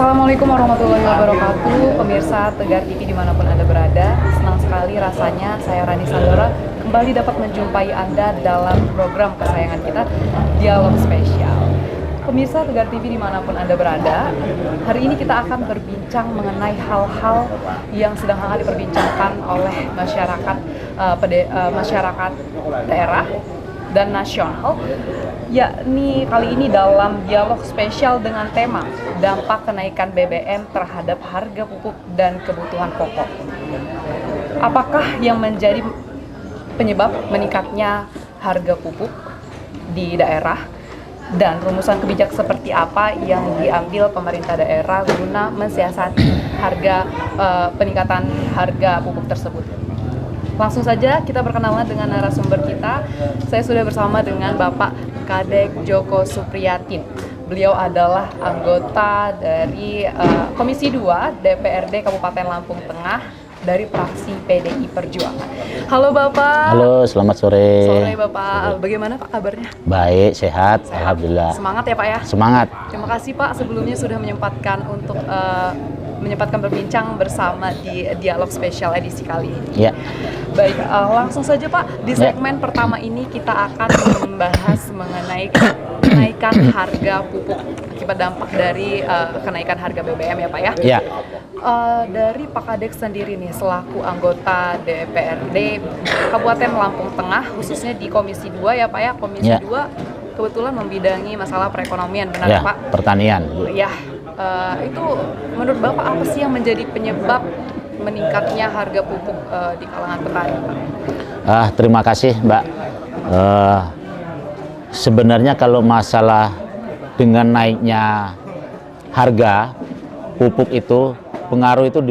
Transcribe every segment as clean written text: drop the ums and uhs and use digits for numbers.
Assalamualaikum warahmatullahi wabarakatuh. Pemirsa Tegar TV dimanapun Anda berada, senang sekali rasanya saya Rani Sandora kembali dapat menjumpai Anda dalam program kesayangan kita, Dialog Spesial. Pemirsa Tegar TV dimanapun Anda berada, hari ini kita akan berbincang mengenai hal-hal yang sedang hangat diperbincangkan oleh masyarakat daerah dan nasional, yakni kali ini dalam dialog spesial dengan tema dampak kenaikan BBM terhadap harga pupuk dan kebutuhan pokok. Apakah yang menjadi penyebab meningkatnya harga pupuk di daerah dan rumusan kebijakan seperti apa yang diambil pemerintah daerah guna mensiasati peningkatan harga pupuk tersebut? Langsung saja kita berkenalan dengan narasumber kita. Saya sudah bersama dengan Bapak Kadek Joko Supriyatin. Beliau adalah anggota dari Komisi 2 DPRD Kabupaten Lampung Tengah dari fraksi PDI Perjuangan. Halo Bapak. Halo, selamat sore. Sore Bapak. Bagaimana Pak kabarnya? Baik, sehat. Alhamdulillah. Semangat ya Pak ya? Semangat. Terima kasih Pak sebelumnya sudah menyempatkan untuk berbincang bersama di dialog spesial edisi kali ini. Ya. Baik, langsung saja Pak, di segmen pertama ini kita akan membahas mengenai kenaikan harga pupuk akibat dampak dari kenaikan harga BBM ya Pak ya. Ya. Dari Pak Kadek sendiri nih selaku anggota DPRD Kabupaten Lampung Tengah, khususnya di Komisi 2 ya Pak ya. Komisi 2 kebetulan membidangi masalah perekonomian, benar ya, Pak? Pertanian. Ya. Itu menurut Bapak apa sih yang menjadi penyebab meningkatnya harga pupuk di kalangan petani, Pak? Terima kasih, Mbak. Sebenarnya kalau masalah dengan naiknya harga pupuk itu pengaruh itu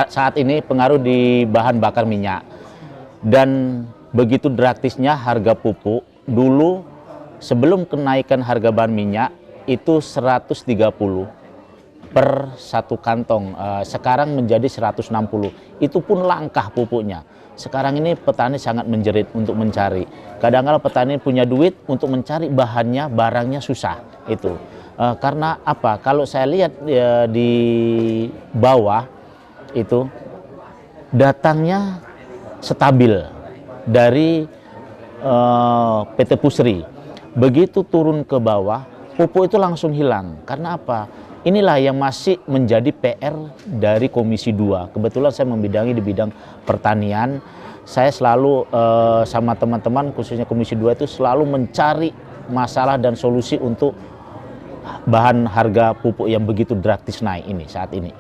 saat ini pengaruh di bahan bakar minyak, dan begitu drastisnya harga pupuk. Dulu sebelum kenaikan harga bahan minyak itu 130 per satu kantong, sekarang menjadi 160. Itu pun langkah pupuknya. Sekarang ini petani sangat menjerit untuk mencari. Kadang-kadang petani punya duit untuk mencari bahannya, barangnya susah. Itu karena apa? Kalau saya lihat di bawah itu datangnya stabil dari PT Pusri. Begitu turun ke bawah, pupuk itu langsung hilang. Karena apa? Inilah yang masih menjadi PR dari Komisi 2. Kebetulan saya membidangi di bidang pertanian. Saya selalu sama teman-teman khususnya Komisi 2 itu selalu mencari masalah dan solusi untuk bahan harga pupuk yang begitu drastis naik ini saat ini.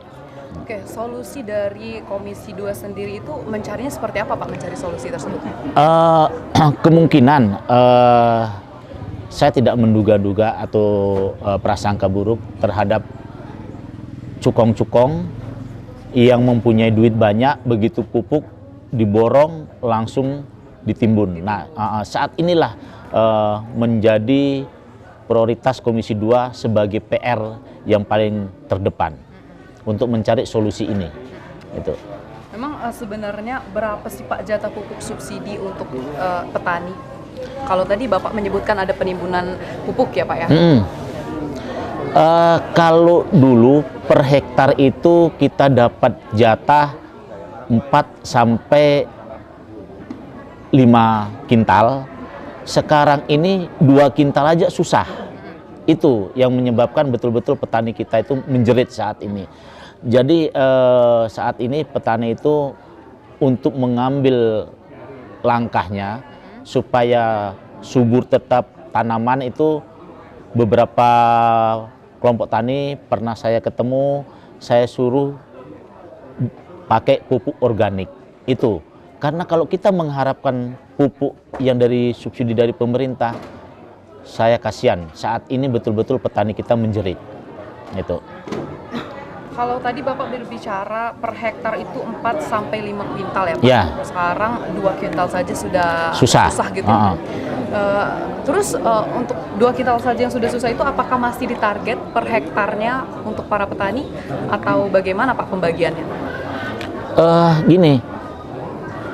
Oke, solusi dari Komisi 2 sendiri itu mencarinya seperti apa Pak, mencari solusi tersebut? Kemungkinan saya tidak menduga-duga atau prasangka buruk terhadap cukong-cukong yang mempunyai duit banyak, begitu pupuk diborong langsung ditimbun. Nah, saat inilah menjadi prioritas Komisi 2 sebagai PR yang paling terdepan untuk mencari solusi ini. Itu. Memang sebenarnya berapa sih Pak jatah pupuk subsidi untuk petani? Kalau tadi Bapak menyebutkan ada penimbunan pupuk ya Pak ya? Kalau dulu per hektar itu kita dapat jatah 4 sampai 5 kintal. Sekarang ini 2 kintal aja susah. Itu yang menyebabkan betul-betul petani kita itu menjerit saat ini. Jadi saat ini petani itu untuk mengambil langkahnya supaya subur tetap tanaman itu, beberapa kelompok tani pernah saya ketemu, saya suruh pakai pupuk organik. Itu karena kalau kita mengharapkan pupuk yang dari subsidi dari pemerintah, saya kasihan saat ini betul-betul petani kita menjerit. Itu. Kalau tadi Bapak berbicara per hektar itu 4 sampai 5 kuintal ya Pak? Ya. Sekarang 2 kuintal saja sudah susah gitu. Terus untuk 2 kuintal saja yang sudah susah itu apakah masih ditarget per hektarnya untuk para petani atau bagaimana Pak pembagiannya? Gini,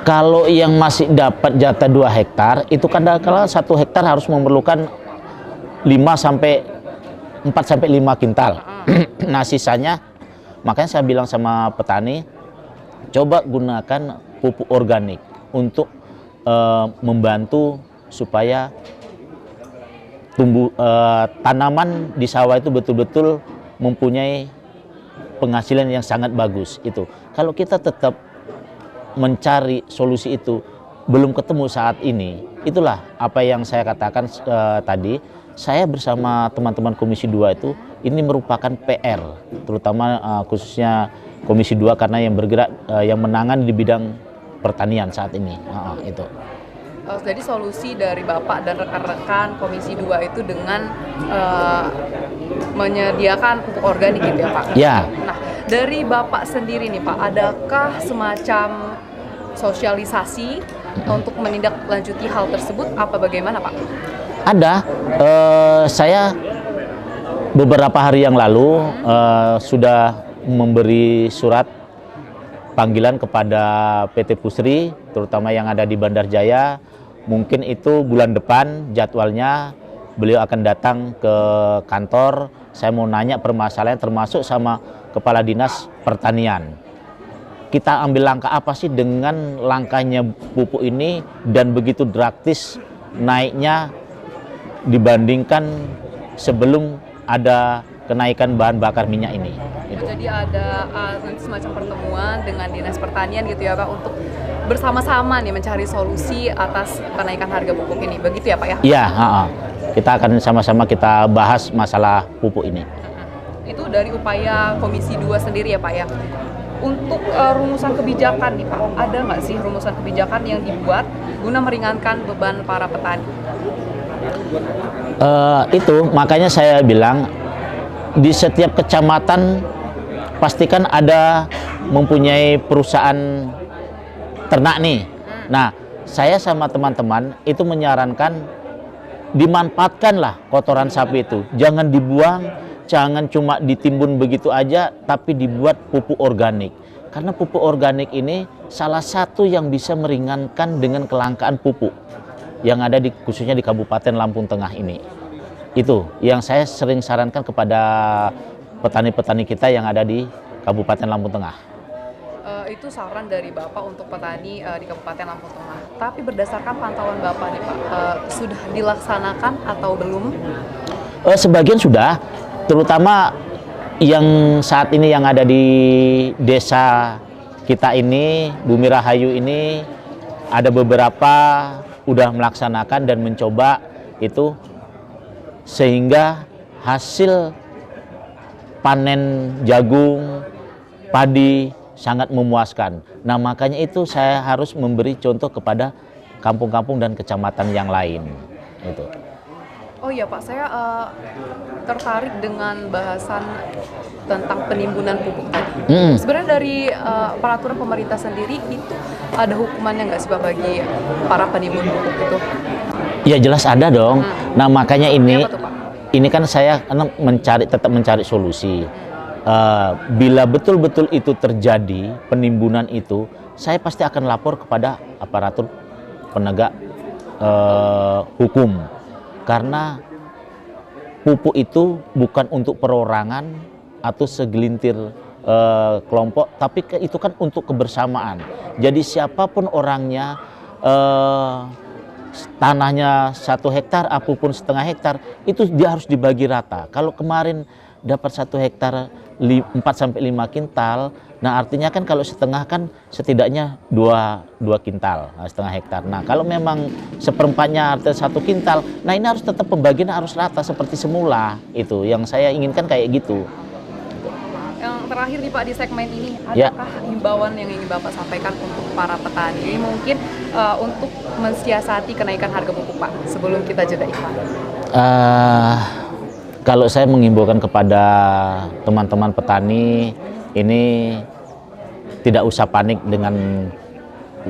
kalau yang masih dapat jatah 2 hektar itu kadang-kala 1 hektar harus memerlukan 4 sampai 5 kintal. Nah sisanya, makanya saya bilang sama petani, coba gunakan pupuk organik untuk membantu supaya tanaman di sawah itu betul-betul mempunyai penghasilan yang sangat bagus. Itu kalau kita tetap mencari solusi itu belum ketemu saat ini, itulah apa yang saya katakan tadi. Saya bersama teman-teman Komisi 2 itu, ini merupakan PR, terutama khususnya Komisi 2 karena yang bergerak, yang menangani di bidang pertanian saat ini. Itu. Jadi solusi dari Bapak dan rekan-rekan Komisi 2 itu dengan menyediakan pupuk organik gitu ya Pak? Ya. Nah, dari Bapak sendiri nih Pak, adakah semacam sosialisasi untuk menindaklanjuti hal tersebut, apa bagaimana Pak? Ada, saya beberapa hari yang lalu sudah memberi surat panggilan kepada PT Pusri, terutama yang ada di Bandar Jaya. Mungkin itu bulan depan jadwalnya beliau akan datang ke kantor. Saya mau nanya permasalahan termasuk sama Kepala Dinas Pertanian. Kita ambil langkah apa sih dengan langkahnya pupuk ini dan begitu drastis naiknya dibandingkan sebelum ada kenaikan bahan bakar minyak ini. Gitu. Jadi ada semacam pertemuan dengan Dinas Pertanian gitu ya Pak, untuk bersama-sama nih mencari solusi atas kenaikan harga pupuk ini, begitu ya Pak ya? Iya, kita akan sama-sama kita bahas masalah pupuk ini. Itu dari upaya Komisi 2 sendiri ya Pak ya. Untuk rumusan kebijakan nih Pak, ada nggak sih rumusan kebijakan yang dibuat guna meringankan beban para petani? Itu makanya saya bilang di setiap kecamatan pastikan ada mempunyai perusahaan ternak nih. Nah, saya sama teman-teman itu menyarankan dimanfaatkanlah kotoran sapi itu, jangan dibuang, jangan cuma ditimbun begitu aja, tapi dibuat pupuk organik. Karena pupuk organik ini salah satu yang bisa meringankan dengan kelangkaan pupuk yang ada khususnya di Kabupaten Lampung Tengah ini. Itu yang saya sering sarankan kepada petani-petani kita yang ada di Kabupaten Lampung Tengah. Itu saran dari Bapak untuk petani di Kabupaten Lampung Tengah. Tapi berdasarkan pantauan Bapak nih Pak, sudah dilaksanakan atau belum? Sebagian sudah, terutama yang saat ini yang ada di desa kita ini, Bumi Rahayu ini, ada beberapa udah melaksanakan dan mencoba itu, sehingga hasil panen jagung, padi sangat memuaskan. Nah makanya itu saya harus memberi contoh kepada kampung-kampung dan kecamatan yang lain. Itu. Oh iya Pak, saya tertarik dengan bahasan tentang penimbunan pupuk tadi. Sebenarnya dari peraturan pemerintah sendiri itu ada hukumannya nggak sih Pak bagi para penimbun pupuk itu? Ya jelas ada dong. Nah makanya ini, Apa tuh, Pak? ini kan saya tetap mencari solusi. Bila betul-betul itu terjadi penimbunan itu, saya pasti akan lapor kepada aparatur penegak hukum. Karena pupuk itu bukan untuk perorangan atau segelintir kelompok, tapi itu kan untuk kebersamaan. Jadi siapapun orangnya, tanahnya 1 hektar apapun setengah hektar, itu dia harus dibagi rata. Kalau kemarin dapat 1 hektar 4-5 kintal, nah artinya kan kalau setengah kan setidaknya 2 kintal, setengah hektar. Nah kalau memang seperempatnya artinya 1 kintal, nah ini harus tetap pembagian harus rata seperti semula. Itu yang saya inginkan kayak gitu. Yang terakhir nih Pak di segmen ini, adakah himbauan yang ingin Bapak sampaikan untuk para petani? Ini mungkin untuk mensiasati kenaikan harga pupuk Pak, sebelum kita jeda iklan. Kalau saya mengimbaukan kepada teman-teman petani, ini tidak usah panik dengan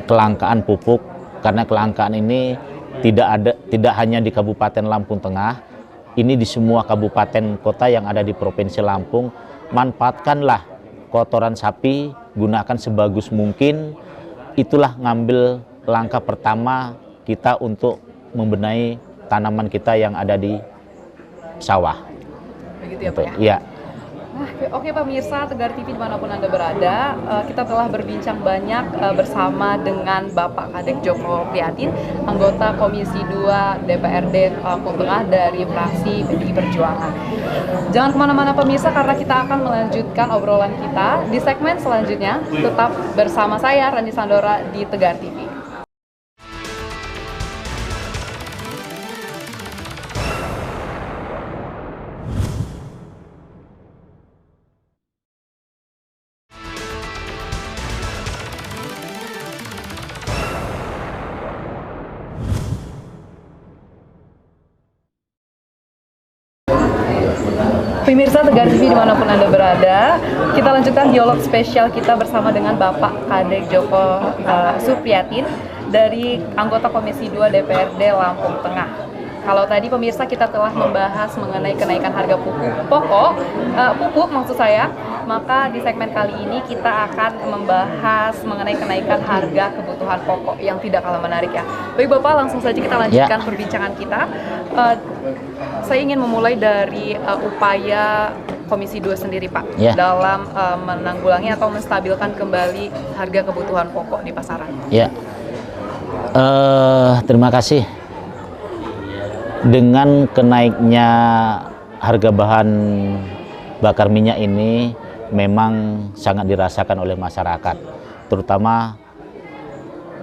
kelangkaan pupuk, karena kelangkaan ini tidak hanya di Kabupaten Lampung Tengah, ini di semua kabupaten kota yang ada di Provinsi Lampung. Manfaatkanlah kotoran sapi, gunakan sebagus mungkin. Itulah ngambil langkah pertama kita untuk membenahi tanaman kita yang ada di sawah. Begitu ya Pak ya? Iya. Oke pemirsa Tegar TV dimanapun Anda berada, kita telah berbincang banyak bersama dengan Bapak Kadek Joko Priatin, anggota Komisi 2 DPRD Lampung Tengah dari fraksi PDI Perjuangan. Jangan kemana-mana pemirsa, karena kita akan melanjutkan obrolan kita di segmen selanjutnya. Tetap bersama saya Rani Sandora di Tegar TV. Pemirsa Tegar TV dimanapun Anda berada, kita lanjutkan dialog spesial kita bersama dengan Bapak Kadek Joko Supriyatin dari anggota Komisi 2 DPRD Lampung Tengah. Kalau tadi pemirsa kita telah membahas mengenai kenaikan harga pupuk maksud saya, maka di segmen kali ini kita akan membahas mengenai kenaikan harga kebutuhan pokok yang tidak kalah menarik ya. Baik Bapak, langsung saja kita lanjutkan perbincangan kita. Saya ingin memulai dari upaya Komisi 2 sendiri Pak dalam menanggulangi atau menstabilkan kembali harga kebutuhan pokok di pasaran. Terima kasih. Dengan kenaiknya harga bahan bakar minyak ini memang sangat dirasakan oleh masyarakat, terutama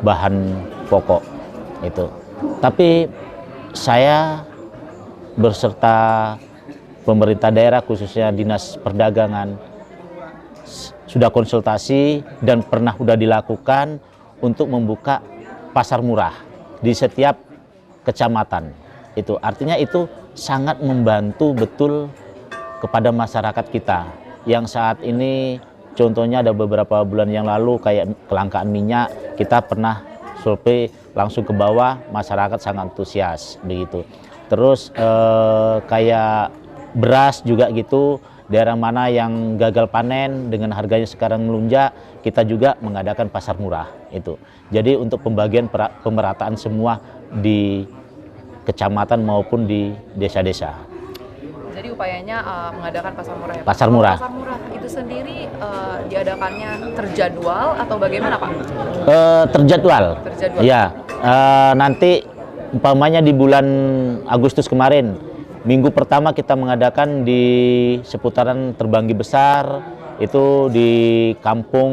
bahan pokok itu. Tapi saya berserta pemerintah daerah khususnya Dinas Perdagangan sudah konsultasi dan sudah dilakukan untuk membuka pasar murah di setiap kecamatan. Itu artinya itu sangat membantu betul kepada masyarakat kita yang saat ini, contohnya ada beberapa bulan yang lalu kayak kelangkaan minyak, kita pernah survei langsung ke bawah, masyarakat sangat antusias begitu. Terus kayak beras juga gitu, daerah mana yang gagal panen dengan harganya sekarang melunjak, kita juga mengadakan pasar murah itu. Jadi untuk pembagian pemerataan semua di kecamatan maupun di desa-desa. Jadi upayanya mengadakan pasar murah ya Pak? Pasar murah. Pasar murah itu sendiri diadakannya terjadwal atau bagaimana Pak? Terjadwal. Ya, nanti umpamanya di bulan Agustus kemarin, minggu pertama kita mengadakan di seputaran Terbanggi Besar, itu di Kampung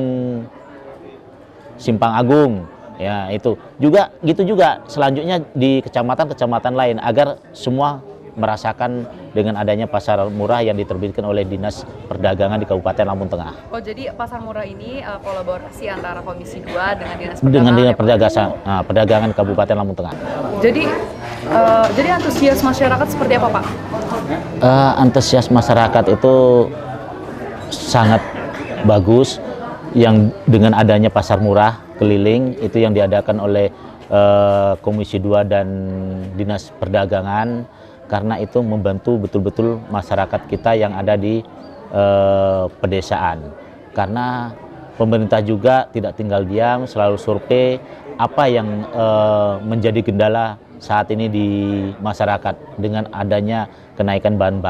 Simpang Agung. Ya, itu juga gitu juga selanjutnya di kecamatan-kecamatan lain agar semua merasakan dengan adanya pasar murah yang diterbitkan oleh Dinas Perdagangan di Kabupaten Lampung Tengah. Oh, jadi pasar murah ini kolaborasi antara Komisi 2 dengan Dinas Perdagangan. Dengan Dinas Perdagangan Kabupaten Lampung Tengah. Jadi antusias masyarakat seperti apa Pak? Antusias masyarakat itu sangat bagus, yang dengan adanya pasar murah keliling itu yang diadakan oleh Komisi 2 dan Dinas Perdagangan, karena itu membantu betul-betul masyarakat kita yang ada di pedesaan. Karena pemerintah juga tidak tinggal diam, selalu survei apa yang menjadi kendala saat ini di masyarakat dengan adanya kenaikan bahan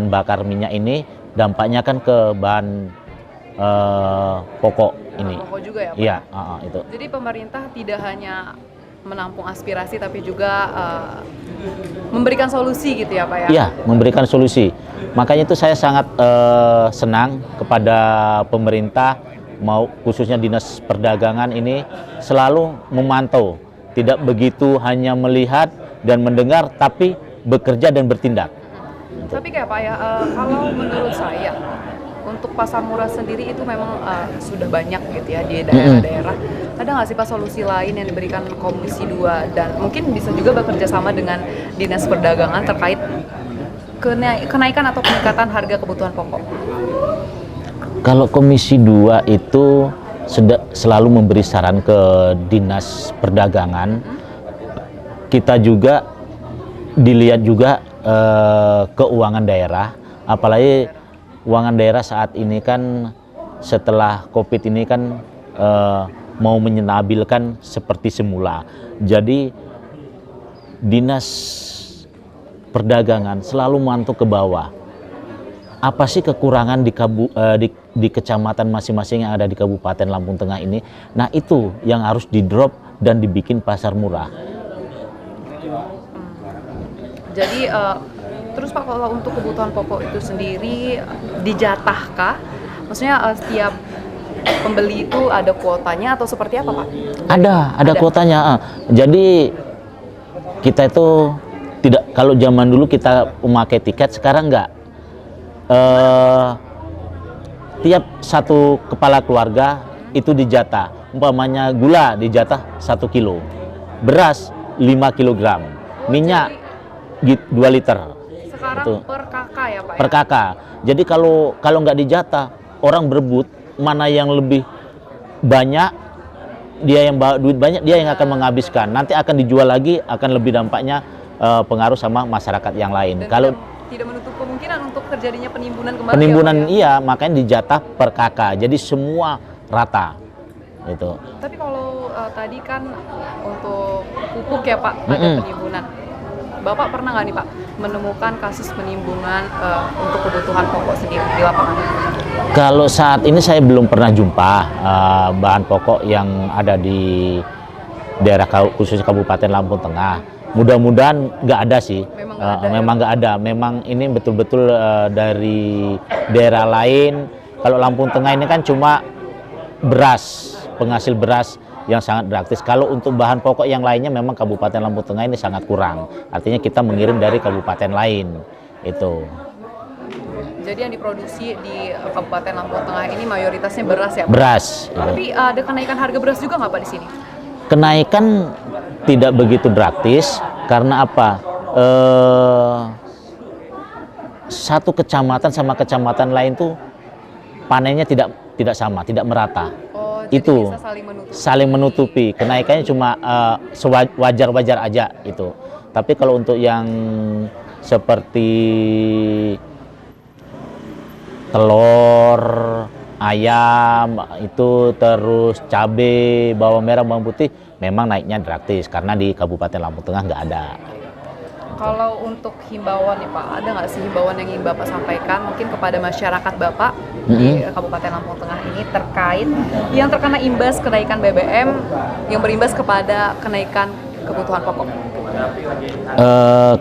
bakar minyak ini, dampaknya kan ke bahan pokok ini. Pokok juga ya Pak? Iya, itu. Jadi pemerintah tidak hanya menampung aspirasi tapi juga memberikan solusi gitu ya Pak ya? Iya, memberikan solusi. Makanya itu saya sangat senang kepada pemerintah, khususnya Dinas Perdagangan ini selalu memantau, tidak begitu hanya melihat dan mendengar, tapi bekerja dan bertindak. Tapi kayak Pak ya, kalau menurut saya untuk pasar murah sendiri itu memang sudah banyak gitu ya di daerah-daerah. Ada nggak sih Pak solusi lain yang diberikan Komisi 2 dan mungkin bisa juga bekerja sama dengan Dinas Perdagangan terkait kenaikan atau peningkatan harga kebutuhan pokok? Kalau Komisi 2 itu selalu memberi saran ke Dinas Perdagangan. Kita juga dilihat juga keuangan daerah, apalagi keuangan daerah saat ini kan setelah COVID ini kan mau menyenabilkan seperti semula. Jadi Dinas Perdagangan selalu memantau ke bawah. apa sih kekurangan di kecamatan masing-masing yang ada di Kabupaten Lampung Tengah ini. Nah itu yang harus di drop dan dibikin pasar murah. Jadi terus Pak, kalau untuk kebutuhan pokok itu sendiri dijatahkah? Maksudnya setiap pembeli itu ada kuotanya atau seperti apa Pak? Ada kuotanya. Jadi kita itu tidak, kalau zaman dulu kita memakai tiket, sekarang enggak. Tiap satu kepala keluarga itu dijatah. Umpamanya gula dijatah 1 kilo, beras 5 kilogram, minyak 2 liter. Sekarang Itu per kakak ya Pak? per kakak. Jadi kalau nggak dijatah, orang berebut mana yang lebih banyak, dia yang bawa duit banyak, dia yang akan menghabiskan. Nanti akan dijual lagi, akan lebih dampaknya pengaruh sama masyarakat yang lain. Dan Kalau tidak menutup kemungkinan untuk terjadinya penimbunan kembali. penimbunan ya, Pak, ya? iya, makanya dijatah per kakak. Jadi semua rata. Itu. Tapi kalau tadi kan untuk pupuk ya Pak, ada penimbunan. Bapak pernah nggak nih Pak menemukan kasus penimbunan untuk kebutuhan pokok sendiri di lapangan? Kalau saat ini saya belum pernah jumpa bahan pokok yang ada di daerah khusus Kabupaten Lampung Tengah. Mudah-mudahan nggak ada sih. Memang nggak ada. Memang ini betul-betul dari daerah lain. Kalau Lampung Tengah ini kan cuma beras, penghasil beras yang sangat drastis. Kalau untuk bahan pokok yang lainnya memang Kabupaten Lampung Tengah ini sangat kurang. Artinya kita mengirim dari kabupaten lain. Itu. Jadi yang diproduksi di Kabupaten Lampung Tengah ini mayoritasnya beras ya Pak? Beras. Tapi ada kenaikan harga beras juga nggak Pak di sini? Kenaikan tidak begitu drastis karena apa? Satu kecamatan sama kecamatan lain tuh panennya tidak sama, tidak merata. Jadi Itu bisa saling menutupi. Kenaikannya cuma wajar-wajar aja itu. Tapi kalau untuk yang seperti telur, ayam, itu terus cabai, bawang merah, bawang putih memang naiknya drastis karena di Kabupaten Lampung Tengah nggak ada. Kalau untuk himbauan nih Pak, ada nggak sih himbauan yang ingin Bapak sampaikan mungkin kepada masyarakat Bapak di Kabupaten Lampung Tengah ini terkait yang terkena imbas kenaikan BBM yang berimbas kepada kenaikan kebutuhan pokok?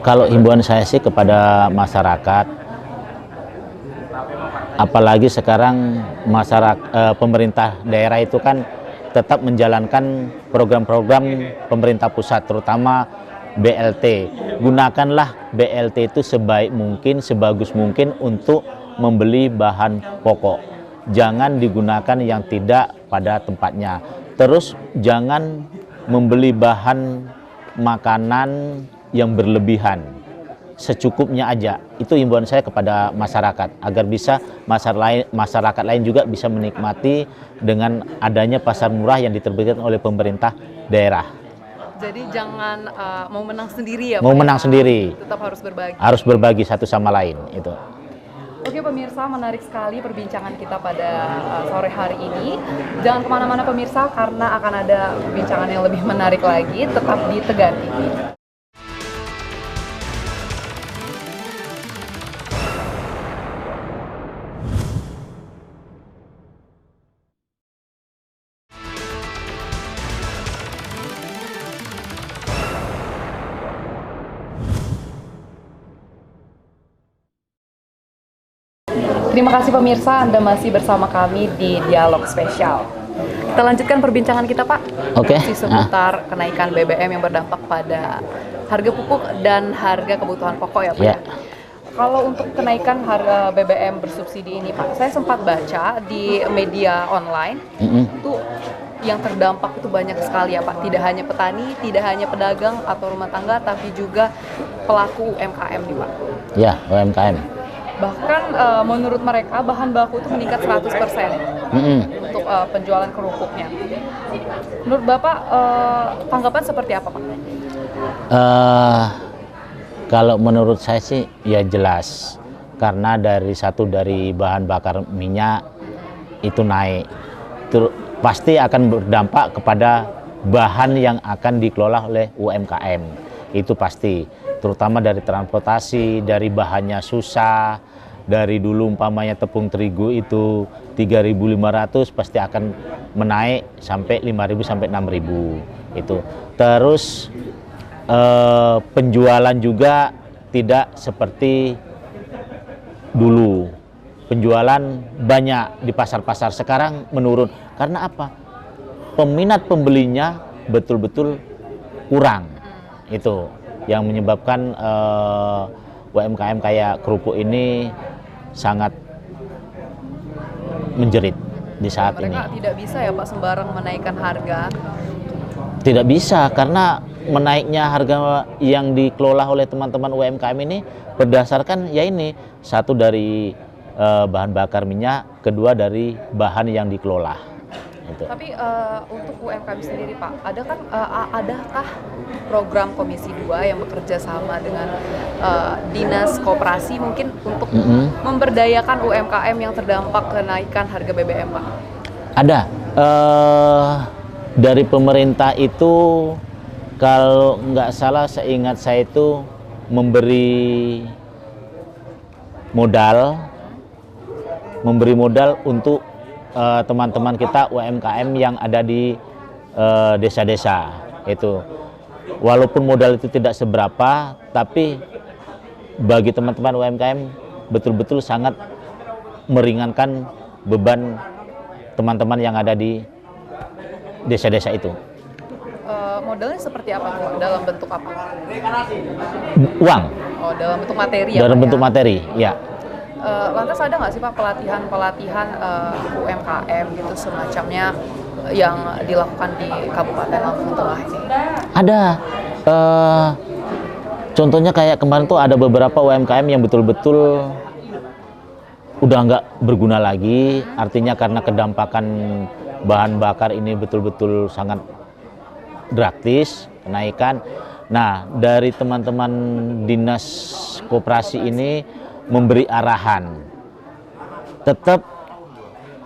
Kalau himbauan saya sih kepada masyarakat, apalagi sekarang masyarakat pemerintah daerah itu kan tetap menjalankan program-program pemerintah pusat, terutama BLT. Gunakanlah BLT itu sebaik mungkin, sebagus mungkin untuk membeli bahan pokok. Jangan digunakan yang tidak pada tempatnya. Terus jangan membeli bahan makanan yang berlebihan. Secukupnya aja. Itu himbauan saya kepada masyarakat agar bisa masyarakat lain juga bisa menikmati dengan adanya pasar murah yang diterbitkan oleh pemerintah daerah. Jadi jangan mau menang sendiri ya Pak? Mau menang sendiri. Tetap harus berbagi. Harus berbagi satu sama lain itu. Oke pemirsa, menarik sekali perbincangan kita pada sore hari ini. Jangan kemana-mana pemirsa, karena akan ada perbincangan yang lebih menarik lagi. Tetap di Tegar TV. Terima kasih pemirsa, Anda masih bersama kami di Dialog Spesial. Kita lanjutkan perbincangan kita Pak. Oke. Masih seputar kenaikan BBM yang berdampak pada harga pupuk dan harga kebutuhan pokok ya Pak. Ya. Kalau untuk kenaikan harga BBM bersubsidi ini Pak, saya sempat baca di media online, itu yang terdampak itu banyak sekali ya Pak. Tidak hanya petani, tidak hanya pedagang atau rumah tangga, tapi juga pelaku UMKM nih Pak. Ya, UMKM. Bahkan menurut mereka bahan baku itu meningkat 100% untuk penjualan kerupuknya. Menurut Bapak tanggapan seperti apa Pak? Kalau menurut saya sih ya jelas, karena dari bahan bakar minyak itu naik, pasti akan berdampak kepada bahan yang akan dikelola oleh UMKM. Itu pasti, terutama dari transportasi, dari bahannya susah, Dari dulu umpamanya tepung terigu itu 3.500 pasti akan menaik sampai 5.000 sampai 6.000 itu. Terus penjualan juga tidak seperti dulu. Penjualan banyak di pasar-pasar, sekarang menurun. Karena apa? Peminat pembelinya betul-betul kurang. Itu yang menyebabkan UMKM kayak kerupuk ini sangat menjerit di saat ini. Mereka tidak bisa ya Pak sembarang menaikkan harga. Tidak bisa, karena menaiknya harga yang dikelola oleh teman-teman UMKM ini berdasarkan ya ini, satu dari bahan bakar minyak, kedua dari bahan yang dikelola. Gitu. Tapi untuk UMKM sendiri Pak, adakah program Komisi 2 yang bekerja sama dengan Dinas Koperasi mungkin untuk memberdayakan UMKM yang terdampak kenaikan harga BBM Pak? Ada. Dari pemerintah itu kalau nggak salah seingat saya itu memberi modal untuk teman-teman kita UMKM yang ada di desa-desa itu. Walaupun modal itu tidak seberapa, tapi bagi teman-teman UMKM betul-betul sangat meringankan beban teman-teman yang ada di desa-desa itu. Modalnya seperti apa Pak? Dalam bentuk apa? Uang. Oh, dalam bentuk materi ya Dalam Pak, bentuk ya? materi, ya. Lantas ada nggak sih Pak pelatihan UMKM gitu semacamnya yang dilakukan di Kabupaten Lampung Tengah ini? Ada. Contohnya kayak kemarin tuh ada beberapa UMKM yang betul-betul udah nggak berguna lagi, artinya karena kedampakan bahan bakar ini betul-betul sangat drastis kenaikan. Nah, dari teman-teman Dinas Koperasi ini memberi arahan, tetap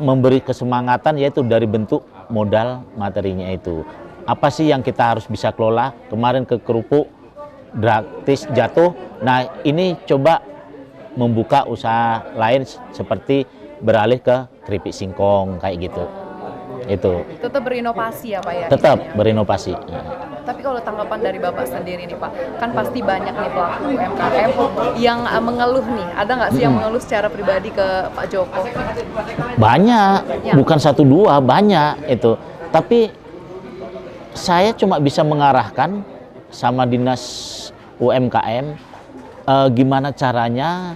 memberi kesemangatan, yaitu dari bentuk modal materinya itu. Apa sih yang kita harus bisa kelola? Kemarin ke kerupuk gratis jatuh. Nah, ini coba membuka usaha lain seperti beralih ke keripik singkong kayak gitu. Itu. Tetap berinovasi ya Pak ya? Tetap intinya. berinovasi. Tapi kalau tanggapan dari Bapak sendiri nih Pak, kan pasti banyak nih pelaku UMKM yang mengeluh nih. Ada nggak sih yang mengeluh secara pribadi ke Pak Joko? Banyak, bukan satu dua, banyak itu. Tapi saya cuma bisa mengarahkan sama Dinas UMKM gimana caranya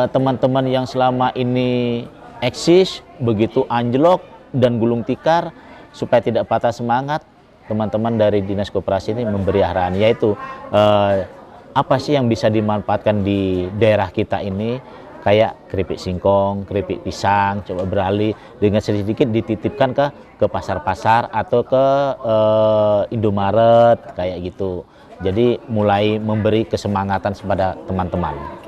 teman-teman yang selama ini eksis begitu anjlok dan gulung tikar supaya tidak patah semangat. Teman-teman dari Dinas Koperasi ini memberi arahan, yaitu apa sih yang bisa dimanfaatkan di daerah kita ini, kayak keripik singkong, keripik pisang, coba beralih dengan sedikit dititipkan ke pasar-pasar atau ke Indomaret kayak gitu. Jadi mulai memberi kesemangatan kepada teman-teman.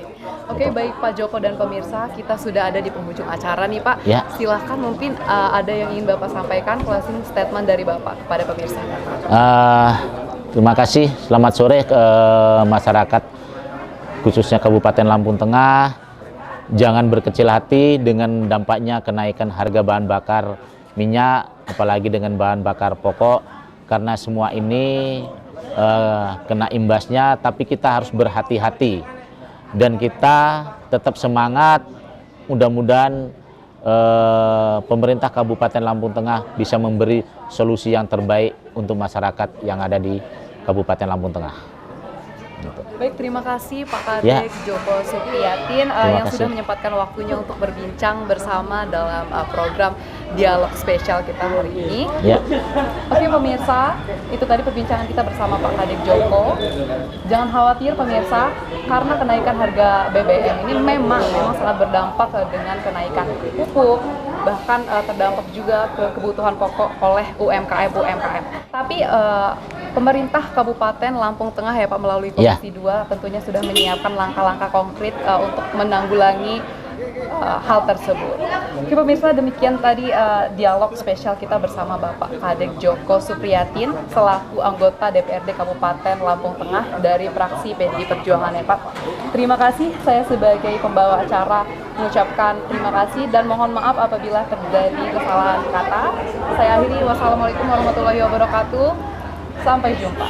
Oke, baik Pak Joko dan pemirsa, kita sudah ada di penghujung acara nih Pak. Ya. Silahkan mungkin ada yang ingin Bapak sampaikan, closing statement dari Bapak kepada pemirsa. Terima kasih, selamat sore ke masyarakat khususnya Kabupaten Lampung Tengah. Jangan berkecil hati dengan dampaknya kenaikan harga bahan bakar minyak, apalagi dengan bahan bakar pokok, karena semua ini kena imbasnya, tapi kita harus berhati-hati. Dan kita tetap semangat, mudah-mudahan pemerintah Kabupaten Lampung Tengah bisa memberi solusi yang terbaik untuk masyarakat yang ada di Kabupaten Lampung Tengah. Gitu. Baik, terima kasih Pak Kadek Joko Supriyatin yang sudah menyempatkan waktunya untuk berbincang bersama dalam program Dialog Spesial kita hari ini. Ya. Oke pemirsa, itu tadi perbincangan kita bersama Pak Kadek Joko. Jangan khawatir pemirsa, karena kenaikan harga BBM ini memang sangat berdampak dengan kenaikan pupuk, bahkan terdampak juga ke kebutuhan pokok oleh UMKM. Tapi pemerintah Kabupaten Lampung Tengah ya Pak melalui Komisi 2 tentunya sudah menyiapkan langkah-langkah konkret untuk menanggulangi hal tersebut. Oke pemirsa, demikian tadi dialog spesial kita bersama Bapak Kadek Joko Supriyatin selaku anggota DPRD Kabupaten Lampung Tengah dari fraksi PDI Perjuangan ya Pak. Terima kasih, saya sebagai pembawa acara mengucapkan terima kasih dan mohon maaf apabila terjadi kesalahan kata. Saya akhiri, wassalamualaikum warahmatullahi wabarakatuh. Sampai jumpa.